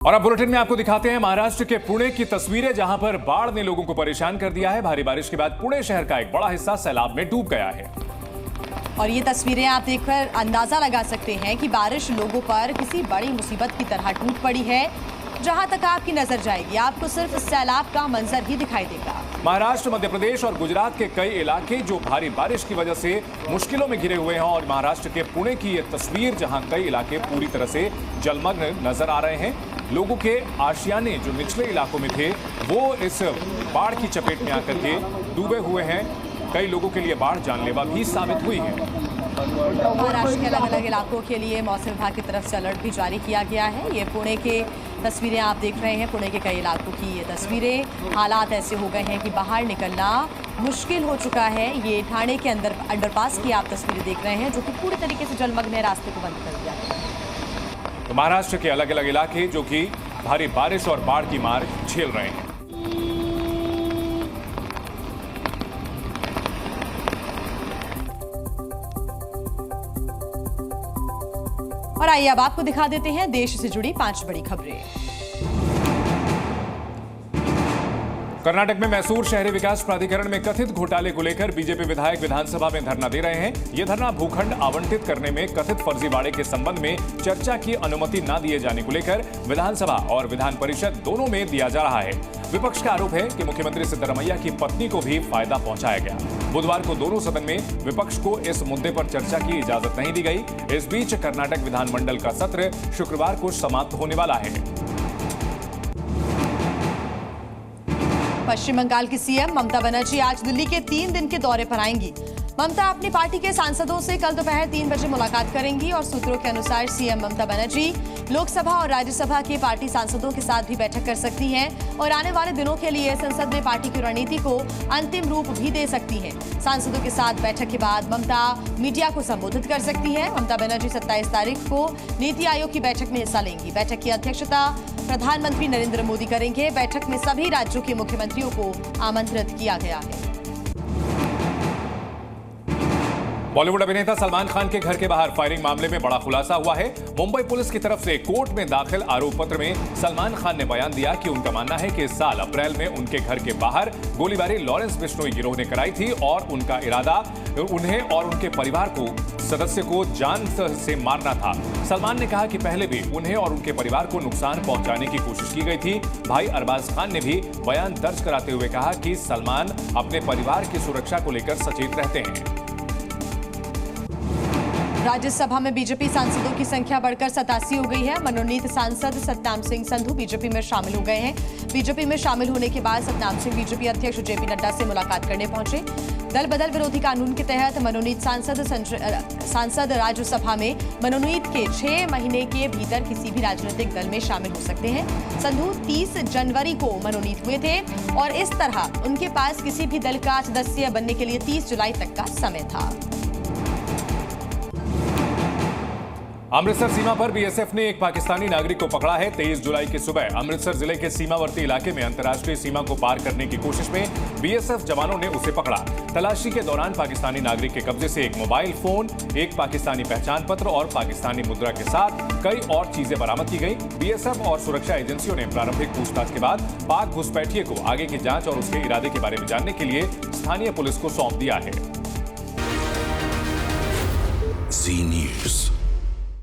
और अब बुलेटिन में आपको दिखाते हैं महाराष्ट्र के पुणे की तस्वीरें, जहां पर बाढ़ ने लोगों को परेशान कर दिया है। भारी बारिश के बाद पुणे शहर का एक बड़ा हिस्सा सैलाब में डूब गया है। और ये तस्वीरें आप देखकर अंदाजा लगा सकते हैं कि बारिश लोगों पर किसी बड़ी मुसीबत की तरह टूट पड़ी है। जहां तक आपकी नजर जाएगी आपको सिर्फ सैलाब का मंजर ही दिखाई देगा। महाराष्ट्र, मध्य प्रदेश और गुजरात के कई इलाके जो भारी बारिश की वजह से मुश्किलों में घिरे हुए हैं, और महाराष्ट्र के पुणे की ये तस्वीर जहां कई इलाके पूरी तरह से जलमग्न नजर आ रहे हैं। लोगों के आशियाने जो निचले इलाकों में थे वो इस बाढ़ की चपेट में आकर के डूबे हुए हैं। कई लोगों के लिए बाढ़ जानलेवा भी साबित हुई है। महाराष्ट्र के अलग अलग इलाकों के लिए मौसम विभाग की तरफ से अलर्ट भी जारी किया गया है। ये पुणे के तस्वीरें आप देख रहे हैं, पुणे के कई इलाकों की ये तस्वीरें। हालात ऐसे हो गए हैं कि बाहर निकलना मुश्किल हो चुका है। ये ठाणे के अंदर अंडरपास की आप तस्वीरें देख रहे हैं जो कि पूरी तरीके से जलमग्न है, रास्ते को बंद कर दिया है। तो महाराष्ट्र के अलग अलग इलाके जो कि भारी बारिश और बाढ़ की मार झेल रहे हैं। और आइए अब आपको दिखा देते हैं देश से जुड़ी 5 बड़ी खबरें। कर्नाटक में मैसूर शहरी विकास प्राधिकरण में कथित घोटाले को लेकर बीजेपी विधायक विधानसभा में धरना दे रहे हैं। ये धरना भूखंड आवंटित करने में कथित फर्जीवाड़े के संबंध में चर्चा की अनुमति न दिए जाने को लेकर विधानसभा और विधान परिषद दोनों में दिया जा रहा है। विपक्ष का आरोप है कि मुख्यमंत्री सिद्धरमैया की पत्नी को भी फायदा पहुंचाया गया। बुधवार को दोनों सदन में विपक्ष को इस मुद्दे पर चर्चा की इजाजत नहीं दी गई। इस बीच कर्नाटक विधानमंडल का सत्र शुक्रवार को समाप्त होने वाला है। पश्चिम बंगाल की सीएम ममता बनर्जी आज दिल्ली के 3 दिन के दौरे पर आएंगी। ममता अपनी पार्टी के सांसदों से कल दोपहर 3 बजे मुलाकात करेंगी और सूत्रों के अनुसार सीएम ममता बनर्जी लोकसभा और राज्यसभा के पार्टी सांसदों के साथ भी बैठक कर सकती हैं और आने वाले दिनों के लिए संसद में पार्टी की रणनीति को अंतिम रूप भी दे सकती हैं। सांसदों के साथ बैठक के बाद ममता मीडिया को संबोधित कर सकती हैं। ममता बनर्जी 27 तारीख को नीति आयोग की बैठक में हिस्सा लेंगी। बैठक की अध्यक्षता प्रधानमंत्री नरेंद्र मोदी करेंगे। बैठक में सभी राज्यों के मुख्यमंत्रियों को आमंत्रित किया गया है। बॉलीवुड अभिनेता सलमान खान के घर के बाहर फायरिंग मामले में बड़ा खुलासा हुआ है। मुंबई पुलिस की तरफ से कोर्ट में दाखिल आरोप पत्र में सलमान खान ने बयान दिया कि उनका मानना है कि इस साल अप्रैल में उनके घर के बाहर गोलीबारी लॉरेंस बिश्नोई गिरोह ने कराई थी और उनका इरादा उन्हें और उनके परिवार को सदस्य को जान से मारना था। सलमान ने कहा कि पहले भी उन्हें और उनके परिवार को नुकसान पहुंचाने की कोशिश की गई थी। भाई अरबाज खान ने भी बयान दर्ज कराते हुए कहा कि सलमान अपने परिवार की सुरक्षा को लेकर सचेत रहते हैं। राज्यसभा में बीजेपी सांसदों की संख्या बढ़कर 87 हो गई है। मनोनीत सांसद सतनाम सिंह संधू बीजेपी में शामिल हो गए हैं। बीजेपी में शामिल होने के बाद सतनाम सिंह बीजेपी अध्यक्ष जेपी नड्डा से मुलाकात करने पहुंचे। दल बदल विरोधी कानून के तहत मनोनीत सांसद राज्यसभा में मनोनीत के 6 महीने के भीतर किसी भी राजनीतिक दल में शामिल हो सकते हैं। संधू 30 जनवरी को मनोनीत हुए थे और इस तरह उनके पास किसी भी दल का सदस्य बनने के लिए 30 जुलाई तक का समय था। अमृतसर सीमा पर बीएसएफ ने एक पाकिस्तानी नागरिक को पकड़ा है। 23 जुलाई की सुबह अमृतसर जिले के सीमावर्ती इलाके में अंतर्राष्ट्रीय सीमा को पार करने की कोशिश में बीएसएफ जवानों ने उसे पकड़ा। तलाशी के दौरान पाकिस्तानी नागरिक के कब्जे से एक मोबाइल फोन, एक पाकिस्तानी पहचान पत्र और पाकिस्तानी मुद्रा के साथ कई और चीजें बरामद की गई। बीएसएफ और सुरक्षा एजेंसियों ने प्रारंभिक पूछताछ के बाद पाक घुसपैठिए को आगे की जांच और उसके इरादे के बारे में जानने के लिए स्थानीय पुलिस को सौंप दिया है। जी न्यूज़।